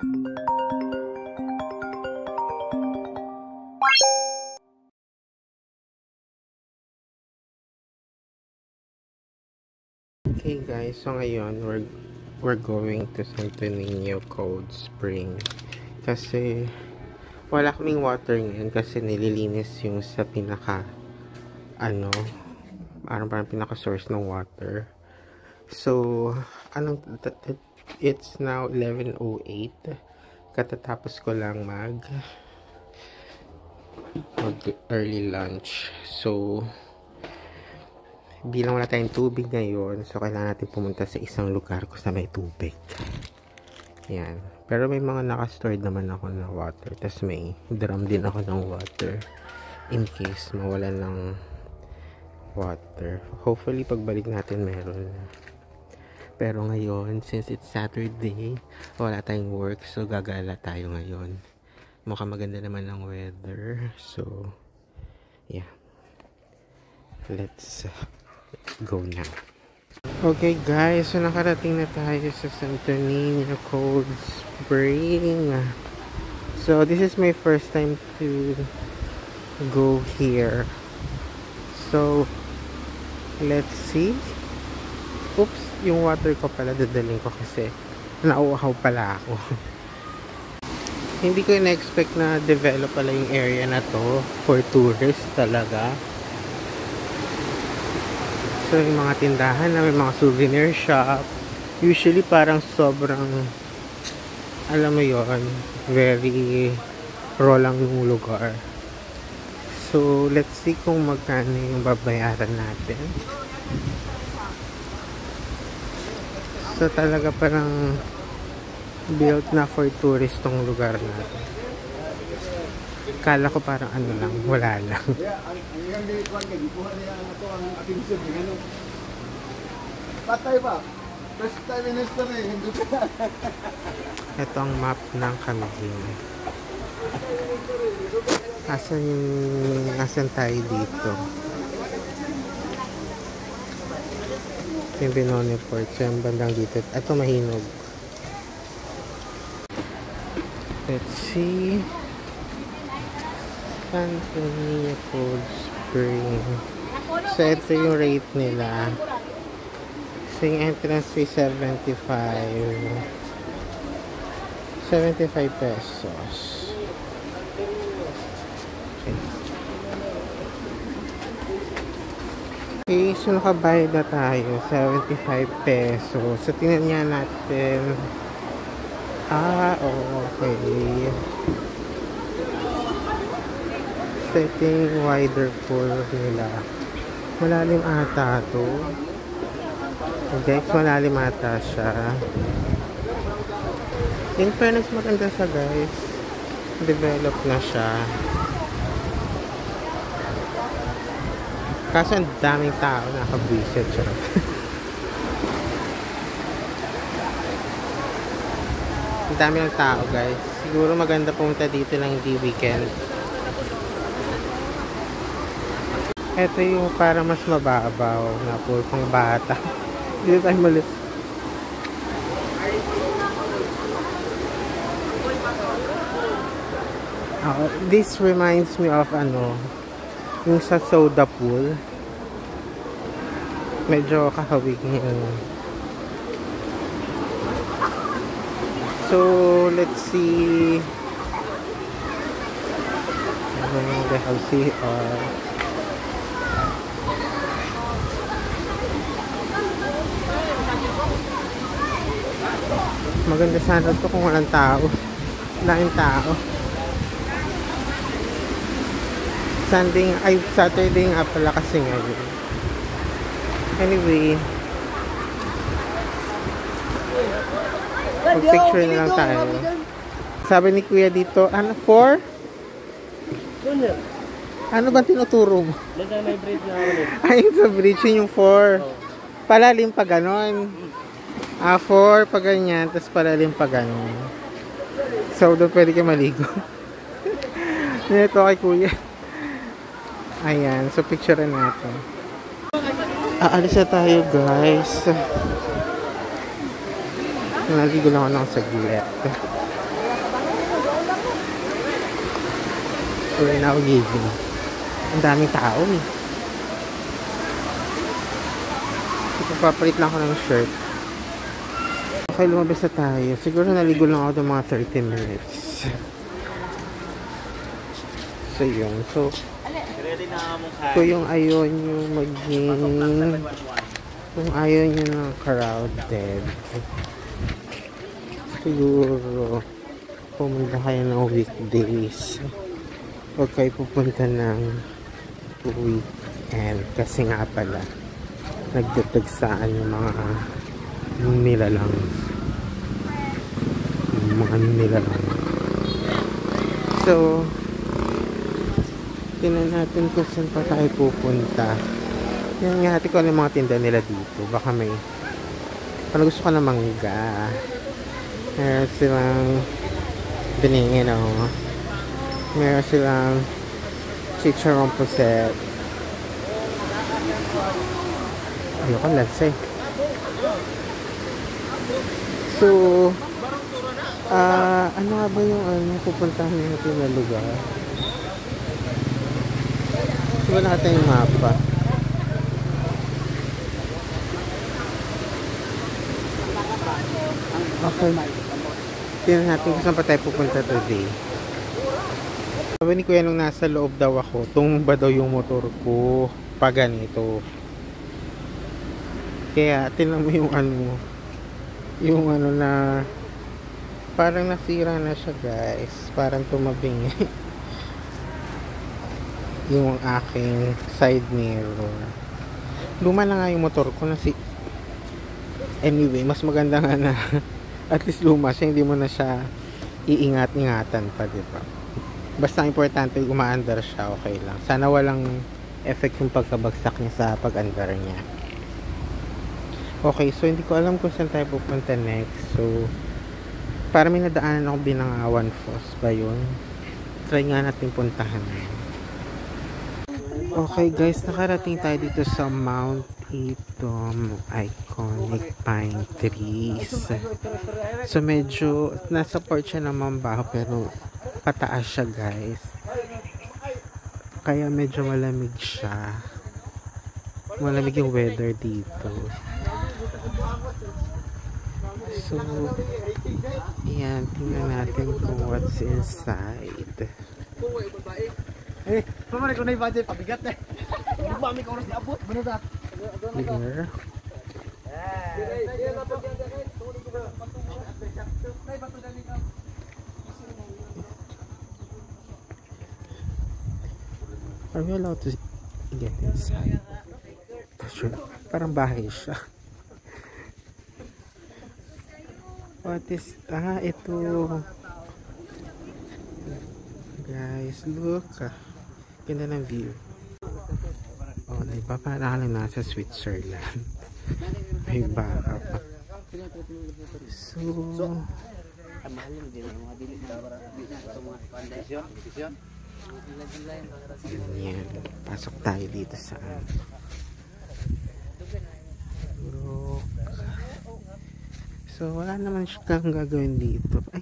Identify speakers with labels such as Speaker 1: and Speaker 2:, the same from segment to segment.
Speaker 1: Okay guys, so ngayon we're going to Santo Niño Cold Spring kasi wala kaming water ngayon kasi nililinis yung sa pinaka parang pinaka source ng water. So it's now 11:08. Katatapos ko lang mag early lunch. So bilang wala tayong tubig ngayon, so kailangan natin pumunta sa isang lugar kung saan may tubig. Yan. Pero may mga naka-stored naman ako ng water. Tapos may drum din ako ng water in case mawalan ng water. Hopefully pagbalik natin meron. Pero ngayon, since it's Saturday, wala tayong work, so gagala tayo ngayon. Mukhang maganda naman ang weather. So yeah, let's go now. Okay guys, so nakarating na tayo sa Santo Niño Cold Spring. So this is my first time to go here. So let's see. Oops, yung water ko pala dadaling ko kasi nauuhaw pala ako. Hindi ko na-expect na develop pala yung area na to for tourists talaga. So yung mga tindahan na may mga souvenir shop, usually parang sobrang, alam mo yon, very raw lang yung lugar. So let's see kung magkano yung babayaran natin. So talaga parang built na for tourist tong lugar natin. Kala ko parang ano lang, wala lang.
Speaker 2: Patay ba? First time minister eh, hindi ka.
Speaker 1: Ito ang map ng Camiguin. Asan tayo dito? Yung Binone Port. So yung bandang dito. Ito mahinog. Let's see. Santo Niño Cold Spring. So ito yung rate nila. So yung entrance fee 75 pesos. Okay, so nakabayad na tayo 75 pesos. So tingnan nga natin. Okay. Setting wider pool nila. Malalim ata to. Guys, malalim ata siya. In fairness, maganda siya guys. Develop na siya. Kaso ang daming tao nakabwisit siya. Ang dami ng tao guys. Siguro maganda pumunta dito lang di weekend. Ito yung para mas mababaw na pool pang bata. Dito tayo malit. This reminds me of yung sa soda pool. Medyo kahawig yung. So let's see. They have CR. Maganda sana ito kung walang tao. Laking tao. Saturday nga pala kasi ngayon. Anyway, picture na lang tayo. Sabi ni Kuya dito, 4? Ano ba tinuturo mo?
Speaker 3: May bridge na ako.
Speaker 1: Ayun sa bridge yung 4. Palalim pa ganon. 4 pa ganyan, tapos palalim pa ganon. So doon pwede kayo maligo. Ito kay Kuya. Ayan, so picture natin. Aalis na tayo guys. Naligo lang ako ng saglit. We're now leaving. Ang daming tao eh. Papalit lang ako ng shirt. Okay, lumabas na tayo. Siguro naligo lang ako ng mga 30 minutes. So yun. So kung yung ayaw nyo maging, kung ayaw nyo ng crowded, siguro pumunta kayo ng weekdays. Huwag kayo pupunta ng weekend kasi nga pala nagdadagsaan yung mga nilalang. Yung mga nilalang. So tingnan natin kung saan pa tayo pupunta. Yan nga, hati ko yung mga tinda nila dito. Baka may parang gusto ko na mangga. Meron silang biningin o meron silang chicharong puset. Ayoko lansa eh. So ano nga ba yung pupuntahan natin na lugar? Wala natin yung mapa. Okay. Tingnan natin kung saan pa tayo pupunta today. Sabi ni Kuya nung nasa loob daw ako, tumba daw yung motor ko pa ganito. Kaya tingnan mo yung ano na parang nasira na siya guys. Parang tumabing yung aking side mirror. Luma na nga yung motor ko na anyway, mas maganda nga na at least luma siya, hindi mo na siya iingat-ingatan pa, diba? Basta importante umaandar siya, okay lang. Sana walang effect yung pagkabagsak niya sa pag-andar niya. Okay, so hindi ko alam kung saan tayo pupunta next. So para may nadaanan akong Binangawan Falls ba yun? Try nga natin puntahan. Okay guys, nakarating tayo dito sa Mount Itom Iconic Pine Trees. So medyo nasa part siya ng Mambaho pero pataas siya guys. Kaya medyo malamig siya. Malamig yung weather dito. So yan, tingnan natin kung what's inside.
Speaker 2: Eh, pamari ko na yung budget, pabigat eh. Hindi ba kami kauras na abot? Ano na?
Speaker 1: Here. Are we allowed to get inside? Sure. Parang bahay siya. What is... ito. Guys, look. Ganda ng view. Oh, naipaparaan na nasa Switzerland. May baka pa. So, yan. Pasok tayo dito sa so, wala naman siyang gagawin dito. Ay,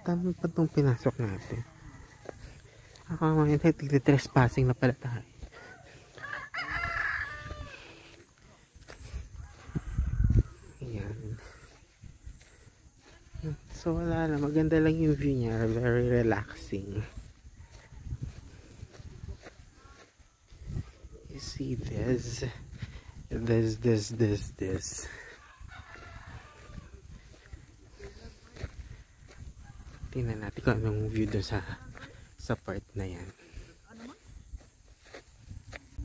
Speaker 1: tama pa itong pinasok natin. Ako naman yung trespassing na pala tayo. Ayan. So wala na. Maganda lang yung view niya. Very relaxing. You see this. This. Tingnan natin kung anong view doon sa part na yan.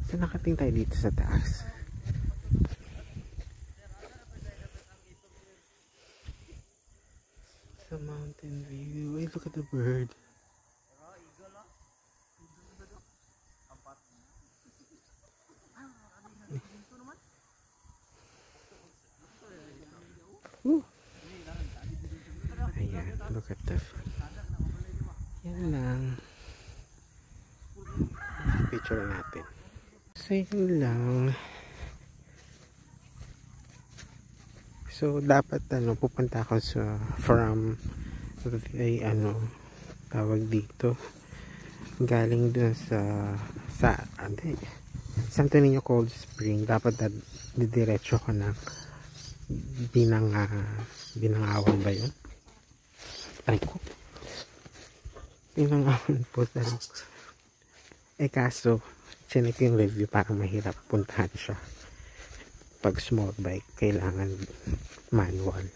Speaker 1: So nakating tayo dito sa taas. Sa mountain view. Wait, look at the bird. Ayan, look at the yan lang. Picture natin. So yun lang. So dapat pupunta ako sa from tawag dito galing dun sa Santo Niño Cold Spring. Dapat didiretso ko ng Binangawan ba yun? Ay ko, Binangawan po kaso chinek ko yung review, parang mahirap puntahan siya. Pag small bike kailangan manual.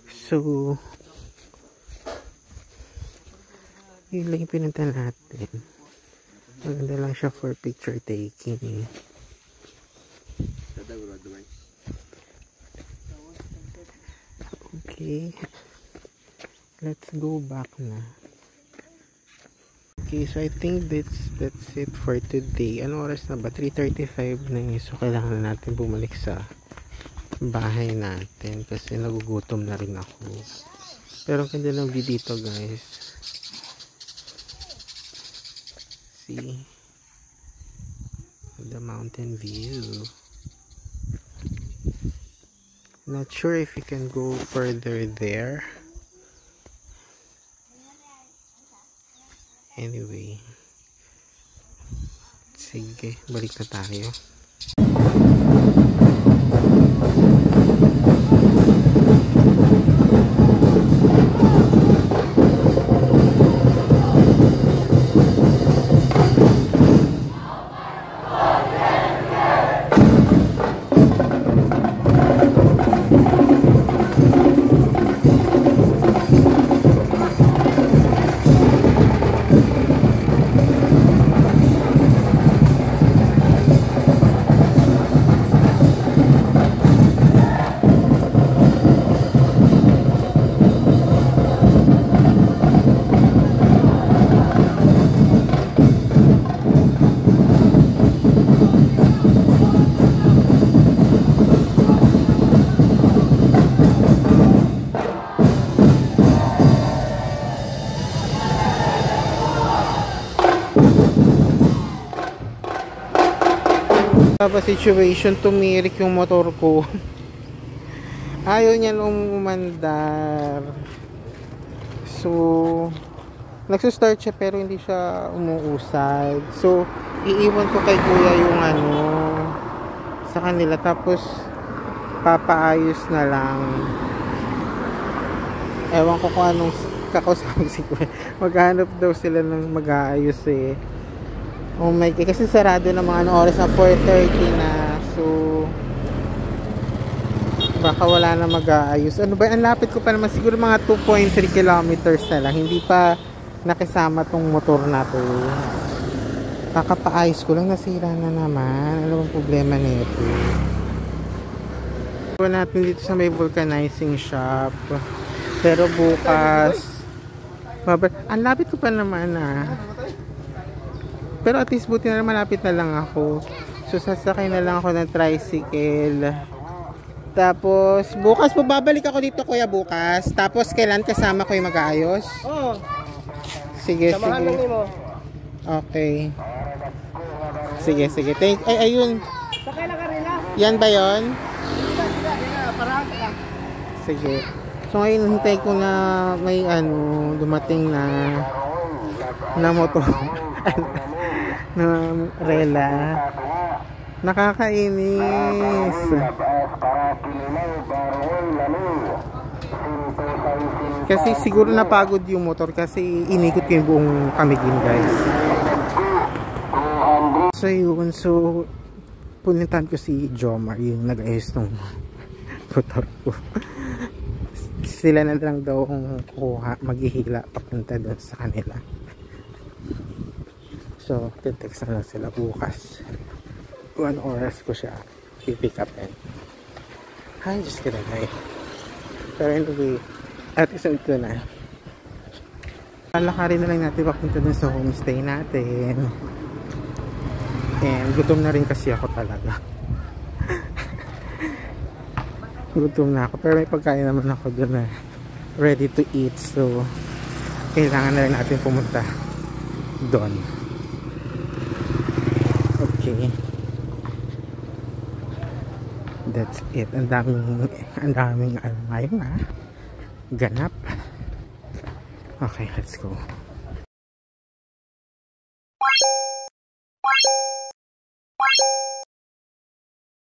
Speaker 1: So yun lang yung pinunta natin. Maganda lang siya for picture taking eh. Okay, let's go back na. Okay, so I think that's it for today. Ano oras na ba? 3:35 na yun. So kailangan na natin bumalik sa bahay natin kasi nagugutom na rin ako. Pero ang ganda ng view dito, guys. See the mountain view. Not sure if you can go further there. Anyway, sige, balik na tayo. Situation, tumirik yung motor ko. Ayaw niya umandar. So nagsusstart siya pero hindi siya umuusad. So iiwan ko kay kuya yung sa kanila, tapos papaayos na lang. Ewan ko kung anong kakausapin si kuya. Maghanap daw sila ng mag-aayos eh. Oh my God, kasi sarado na mga oras na 4:30 na. So baka wala na mag-aayos. Ano ba? Ang lapit ko pa naman, siguro mga 2.3 kilometers na lang. Hindi pa nakisama tong motor na to. Kakapaayos ko lang, nasira na naman. Ano bang problema nito? Iwan natin dito sa may vulcanizing shop. Pero bukas ang lapit ko pa naman Pero at least buti na malapit na lang ako. So sasakay na lang ako ng tricycle. Tapos bukas po babalik ako dito kuya bukas. Tapos kailan kasama ko yung mag-aayos?
Speaker 2: Oo.
Speaker 1: Sige,
Speaker 2: samahan
Speaker 1: sige.
Speaker 2: lang mo.
Speaker 1: Okay. Sige, sige. Ayun.
Speaker 2: Sakay lang ka rin ha?
Speaker 1: Yan ba yun?
Speaker 2: Parahan ka lang.
Speaker 1: Sige. So ngayon hintay ko na may dumating na motor. Na rela. Nakakainis. Kasi siguro napagod yung motor kasi inikot ko yung buong Camiguin, guys. So yun, so punintahan ko si Jomar, yung nag-ayos ng motor ko. Sila na lang daw kung kuha, maghihila papunta doon sa kanila. So, titext na lang sila bukas. 1 oras ko siya pipick up and I'm just kidding, guys. Pero anyway, at least ito na. Lalakarin na lang natin papunta dun sa homestay natin. And gutom na rin kasi ako talaga. Gutom na ako. Pero may pagkain naman ako dun na ready to eat. So, kailangan na rin natin pumunta doon. Okay. That's it. Ang daming ngayon ganap. Okay, let's go.